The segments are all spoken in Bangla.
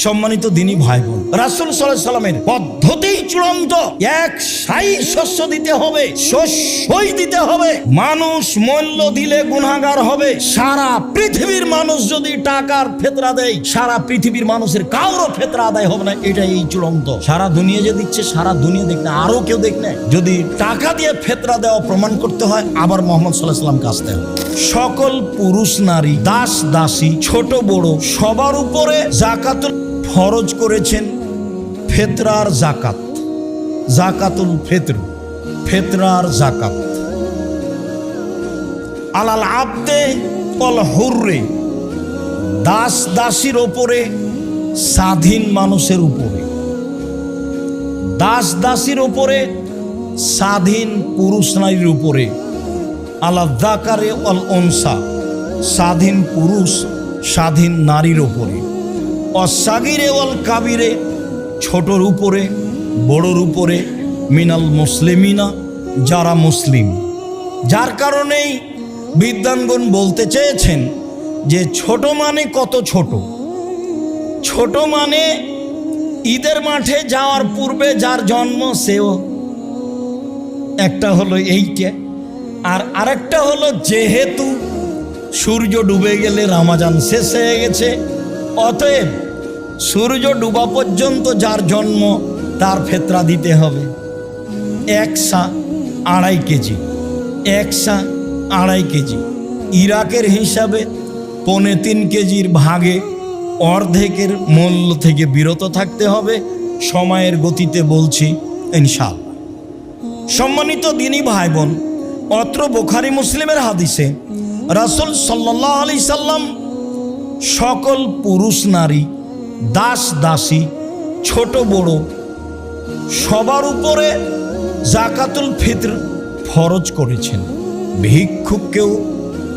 সম্মানিত দিনী ভাই বোন, রাসূল সাল্লাল্লাহু আলাইহি সাল্লামের পদ্ধতি চূড়ান্ত। এক সাই শস্য দিতে হবে, শস্যই দিতে হবে। মানুষ মূল্য দিলে গুনাহগার হবে। সারা পৃথিবীর মানুষ যদি টাকার ফেতরা দেয়, সারা পৃথিবীর মানুষের কারো ফেতরা আদায় হবে না। এটাই চূড়ান্ত। সারা দুনিয়া যে দিচ্ছে, সারা দুনিয়া দেখ না, আরো কেউ দেখ না। যদি টাকা দিয়ে ফেতরা দেওয়া প্রমাণ করতে হয়, আবার মুহাম্মদ সাল্লাল্লাহু আলাইহি সাল্লামকে আসতে হবে। সকল পুরুষ নারী, দাস দাসী, ছোট বড় সবার উপরে যাকাতুল ফরজ করেছেন ফেতরার যাকাত, যাকাতুল ফিতর, ফেতরার যাকাত। আলাল আবদে ওয়াল হুররে, দাস দাসীর উপরে, স্বাধীন মানুষের উপরে। দাস দাসীর উপরে, স্বাধীন পুরুষ নারীর উপরে। আলা যাকারে ওয়াল উনসা, স্বাধীন পুরুষ স্বাধীন নারীর উপরে। অসাগিরে ওয়াল কাবিরে, ছোটর উপরে বড়র উপরে। মিনাল মুসলিমিনা, যারা মুসলিম। যার কারণেই বিদ্বানগণ বলতে চেয়েছেন যে ছোট মানে কত ছোট? ছোট মানে ঈদের মাঠে যাওয়ার পূর্বে যার জন্ম সেও একটা হলো এইটা, আর আরেকটা হলো যেহেতু সূর্য ডুবে গেলে রমজান শেষ হয়ে গেছে, অতএব সূর্য ডুবা পর্যন্ত যার জন্ম তার ফেতরা দিতে হবে। 1 সা 2.5 কেজি, 1 সা 2.5 কেজি। ইরাকের হিসাবে 3.25 কেজির ভাগে অর্ধেকের মূল্য থেকে বিরত থাকতে হবে। সময়ের গতিতে বলছি ইনশাআল্লাহ। সম্মানিত দিনী ভাই বোন, অত্র বুখারী মুসলিমের হাদিসে রাসূল সাল্লাল্লাহু আলাইহি সাল্লাম সকল পুরুষ নারী, দাস দাসী, ছোট বড় সবার উপরে যাকাতুল ফিতর ফরজ করেছেন। ভিক্ষুককেও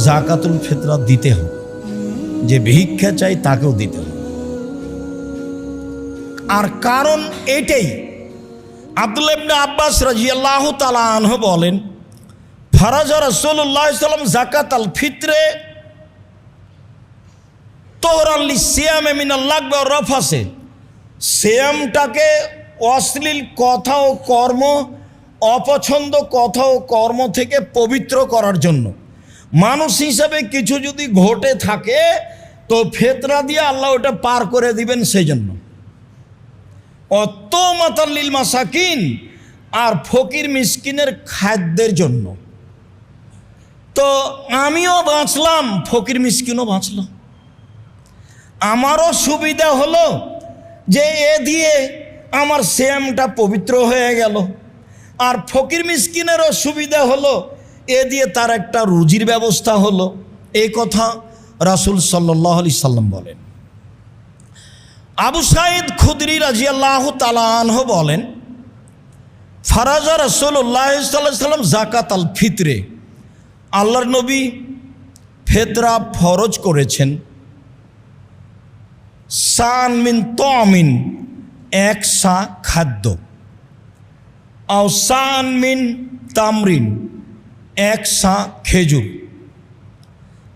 যাকাতুল ফিতরা দিতে হবে, যে ভিক্ষা চাই তাকেও দিতে হবে। আর কারণ এটাই, আব্দুল্লাহ ইবনে আব্বাস রাদিয়াল্লাহু তাআলা আনহু বলেন, ফারাজা রাসূলুল্লাহ সাল্লাল্লাহু আলাইহি ওয়াসাল্লাম যাকাতাল ফিতরে তোহরান লিসিয়ামে মিনাল লাগবি ওয়ার রাফাসে। সিয়ামটাকে অশ্লীল কথা ও কর্ম, অপছন্দ কথা ও কর্ম থেকে পবিত্র করার জন্য। মানুষ হিসাবে কিছু যদি ঘটে থাকে তো ফেতরা দিয়ে আল্লাহ ওটা পার করে দিবেন, সেই জন্য। অত্তমাতাল্লিল মাসাকিন, আর ফকির মিসকিনের খাদ্যের জন্য। তো আমিও বাঁচলাম, ফকির মিসকিনও বাঁচল। আমারও সুবিধা হলো যে এ দিয়ে আমার সিয়ামটা পবিত্র হয়ে গেল, আর ফকির মিসকিনেরও সুবিধা হলো, এ দিয়ে তার একটা রুজির ব্যবস্থা হলো। এই কথা রাসূল সাল্লাল্লাহু আলাইহি সাল্লাম বলেন। আবু সাঈদ খুদরি রাদিয়াল্লাহু তাআলা আনহু বলেন, ফারাজা রাসূলুল্লাহ সাল্লাল্লাহু আলাইহি সাল্লাম যাকাতাল ফিতরে, আল্লাহর নবী ফেতরা ফরজ করেছেন। সান মিন তামিন, 1 সা খাদ্য। আও সান মিন তামরিন, 1 সা খেজুর।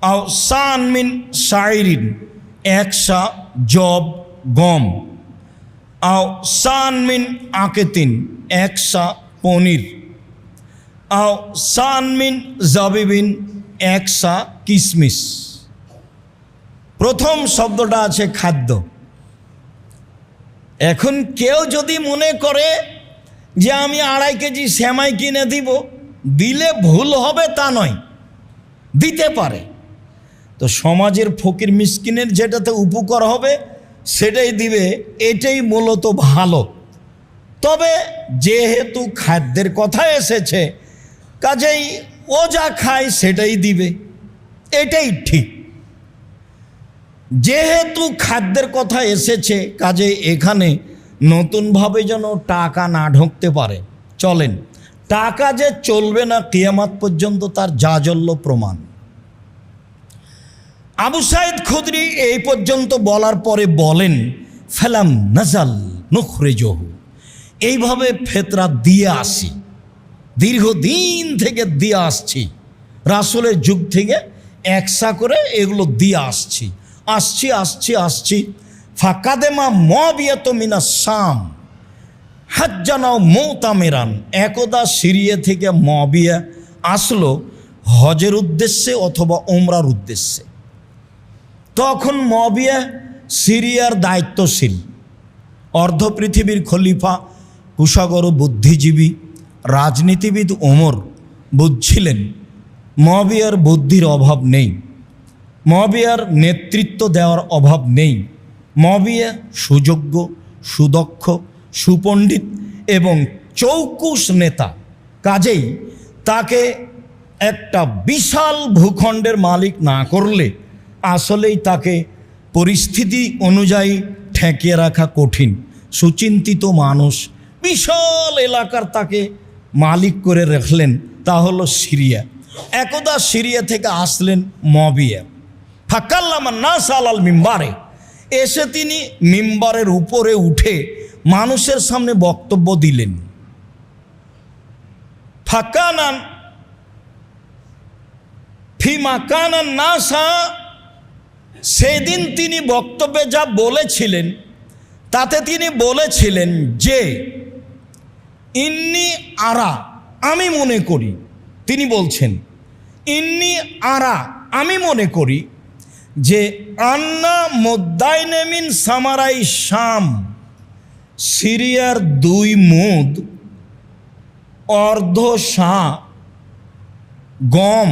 আও সান মিন শাইরিন, 1 সা জব গম। আও সান মিন আকেতিন, 1 সা পনির। আও সান মিন জাবিবিন, 1 সা কিশমিশ। প্রথম শব্দটা আছে খাদ্য। এখন কেউ যদি মনে করে যে আমি 2.5 কেজি সেমাই কিনে দিব, দিলে ভুল হবে তা নয়, দিতে পারে। তো সমাজের ফকির মিসকিনের যেটাতে উপকার হবে সেটাই দিবে, এটাই মূলত ভালো। তবে যেহেতু খাদ্যের কথা এসেছে, কাজেই ও যা খায় সেটাই দিবে, এটাই ঠিক। যেহেতু খাদ্যের কথা এসেছে, কাজে এখানে নতুনভাবে যেন টাকা না ঢুকতে পারে। চলেন, টাকা যে চলবে না কিয়ামত পর্যন্ত তার জাজল্য প্রমাণ। আবু সাঈদ খুদরি এই পর্যন্ত বলার পরে বলেন, ফালাম নাজাল নুখরিজহু, এইভাবে ফেতরা দিয়ে আসি, দীর্ঘদিন থেকে দিয়ে আসছি, রাসূলের যুগ থেকে 1 সা করে এগুলো দিয়ে আসছি। ফাকাদেমা মুআবিয়াত মিনাস শাম হাজ্জানাও মুতামিরান। একদা সিরিয়া থেকে মুআবিয়া আসলো হজের উদ্দেশ্যে অথবা উমরার উদ্দেশ্যে। তখন মুআবিয়া সিরিয়ার দায়িত্বশীল, অর্ধ পৃথিবীর খলিফা, কুশাগর বুদ্ধিজীবী রাজনীতিবিদ ওমর বুঝছিলেন মুআবিয়ার বুদ্ধির অভাব নেই, মুআবিয়ার নেতৃত্ব দেওয়ার অভাব নেই। মুআবিয়া সুযোগ্য, সুদক্ষ, সুপণ্ডিত এবং চৌকুশ নেতা, কাজেই তাকে একটা বিশাল ভূখণ্ডের মালিক না করলে আসলেই তাকে পরিস্থিতি অনুযায়ী ঠেকিয়ে রাখা কঠিন। সুচিন্তিত মানুষ, বিশাল এলাকার তাকে মালিক করে রাখলেন, তা হলো সিরিয়া। একদা সিরিয়া থেকে আসলেন মুআবিয়া, ফাকাল্লামান নাস আলাল মিম্বারে, এসে তিনি মিম্বারের উপরে উঠে মানুষের সামনে বক্তব্য দিলেন। ফাকানান ফিমাকানান নাসা, সেদিন তিনি বক্তব্যে যা বলেছিলেন তাতে তিনি বলেছিলেন যে ইন্নি আরা, আমি মনে করি, তিনি বলছেন ইন্নি আরা, আমি মনে করি যে আন্না মুদ্দাইনে মিন সামারাই শাম, সিরিয়ার 2 মুদ অর্ধ সা গম,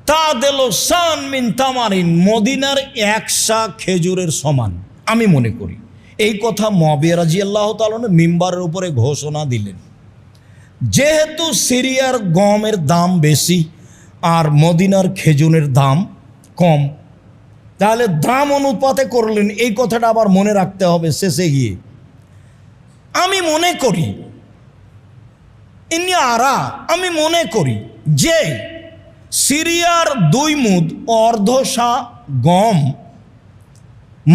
তা দিল সান মিন তামারিন, মদিনার 1 সা খেজুরের সমান আমি মনে করি। এই কথা মুআবিয়া রাদিয়াল্লাহু তাআলা মিম্বারের উপরে ঘোষণা দিলেন। যেহেতু সিরিয়ার গমের দাম বেশি আর মদিনার খেজুরের দাম কম, তাহলে দাম অনুপাতে করলেন, এই কথাটা আবার মনে রাখতে হবে শেষে গিয়ে। আমি মনে করি, ইন্নি আরা, আমি মনে করি যে সিরিয়ার 2 মুদ অর্ধ সা গম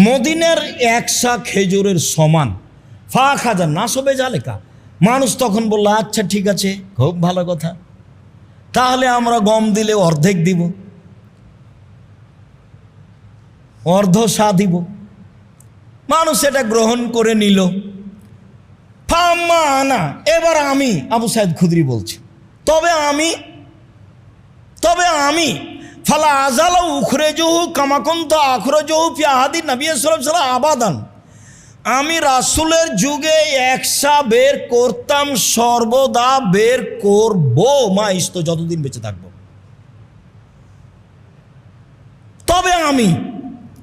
মদিনার 1 সা খেজুরের সমান। ফা খাজা নাসবে জালেকা, মানুষ তখন বলল আচ্ছা ঠিক আছে, খুব ভালো কথা, তাহলে আমরা গম দিলে অর্ধেক দিব, অর্ধ সা দিব। মানুষ এটা গ্রহণ করে নিল। ফাম্মা আনা, এবার আমি আবু সাইদ খুদরি বলছি, তবে আমি ফালা আজালা উখরেজহু কামাকুন্ত আখরজহু ফি আহাদি নবী সাল্লাল্লাহু আলাইহি ওয়াসাল্লাম আবাদান, আমি রাসূলের যুগে 1 সা বের করতাম, সর্বদা বের করব, মা ইস্ত, যতদিন বেঁচে থাকবো। তবে আমি,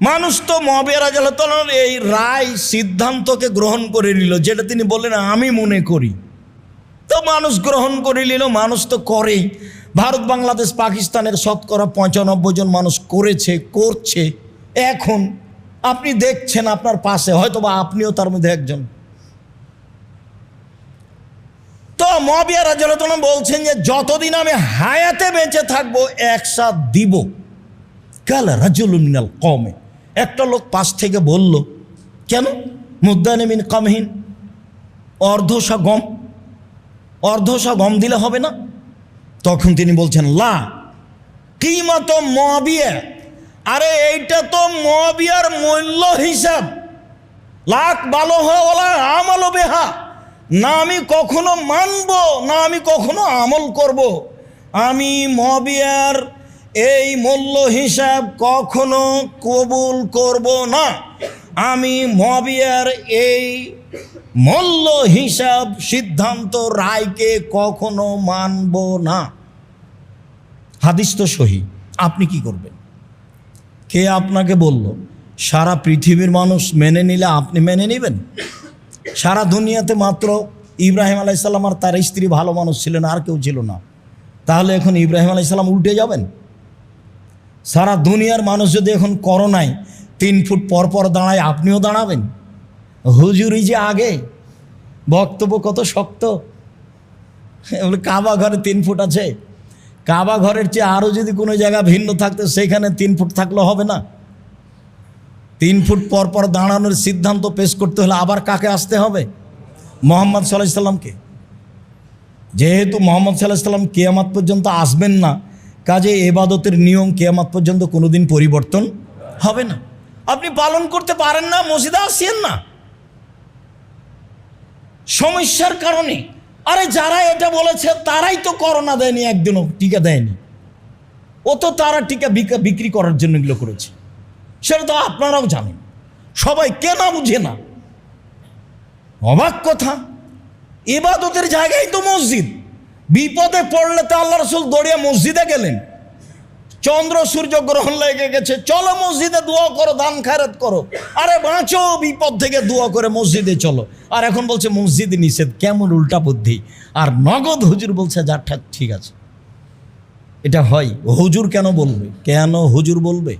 মানুষ তো মুআবিয়া রাদিয়াল্লাহু তাআলার এই রায় সিদ্ধান্তকে গ্রহণ করে নিল, যেটা তিনি বললেন আমি মনে করি, তো মানুষ গ্রহণ করে নিল। মানুষ তো করেই, ভারত, বাংলাদেশ, পাকিস্তানের শতকরা 95 জন মানুষ করেছে, করছে। এখন আপনি দেখছেন আপনার পাশে, হয়তো বা আপনিও তার মধ্যে একজন। তো মুআবিয়া রাদিয়াল্লাহু তাআলা বলছেন যে যতদিন আমি হায়াতে বেঁচে থাকবো 1 সা দিব। কালা রাজুলুন মিনাল কওমে, একটা লোক পাশ থেকে বলল, কেন মুদ্দানে মিন কামহিন, অর্ধ সা গম দিলে হবে না? তখন তিনি বলছেন লা কিমাত মুআবিয়া, আরে এইটা তো মুআবিয়ার মূল্য হিসাব, লাখ ভালো হওয়া আমল বেহা, না আমি কখনো মানব, না আমি কখনো আমল করব। আমি মুআবিয়ার এই মূল্য হিসাব কখনো কবুল করব না, আমি মুআবিয়ার এই মূল্য হিসাব, সিদ্ধান্ত, রায়কে কখনো মানব না। হাদিস তো সহি, আপনি কি করবেন? কে আপনাকে বলল? সারা পৃথিবীর মানুষ মেনে নিলে আপনি মেনে নেবেন? সারা দুনিয়াতে মাত্র ইব্রাহিম আলাইহিস সালাম আর তার স্ত্রী ভালো মানুষ ছিলেন, আর কেউ ছিল না। তাহলে এখন ইব্রাহিম আলাইহিস সালাম উল্টে যাবেন? সারা দুনিয়ার মানুষ যদি এখন করোনায় 3 ফুট পর পর দাঁড়ায়, আপনিও দাঁড়াবেন? হুজুরি যে আগে বক্তব্য কত শক্ত। কাবা ঘরে 3 ফুট আছে, কাবা ঘরের চেয়ে আরও যদি কোনো জায়গা ভিন্ন থাকতো সেখানে 3 ফুট থাকলে হবে না? 3 ফুট পর পর দাঁড়ানোর সিদ্ধান্ত পেশ করতে হলে আবার কাকে আসতে হবে? মুহাম্মদ সাল্লাল্লাহু আলাইহি সাল্লামকে। যেহেতু মুহাম্মদ সাল্লাল্লাহু আলাইহি সাল্লাম কিয়ামত পর্যন্ত আসবেন না, কাজে ইবাদতের নিয়ম কিয়ামত পর্যন্ত কোনোদিন পরিবর্তন হবে না। আপনি পালন করতে পারেন না, মসজিদে আসেন না সমস্যার কারণে। আরে যারা এটা বলেছে তারাই তো করোনা দেয়নি, একদিনও টিকা দেয়নি। ও তো তারা টিকা বিক্রি করার জন্য এগুলো করেছে, সেটা তো আপনারাও জানেন। সবাই কেন বুঝে না? অবাক কথা, ইবাদতের জায়গায় তো মসজিদ। বিপদে পড়লে তো আল্লাহ রাসূল দৌড়িয়ে মসজিদে গেলেন। চন্দ্র সূর্য গ্রহণ লেগে গেছে, চলো মসজিদে দোয়া করো, দান খায়রাত করো। আরে বাঁচো বিপদ থেকে, দোয়া করে মসজিদে চলো। আর এখন বলছে মসজিদে নিষেধ, কেমন উল্টা বুদ্ধি। আর নগদ হুজুর বলছে যা ঠিক আছে। এটা হয়? হুজুর কেন বলবে? কেন হুজুর বলবে?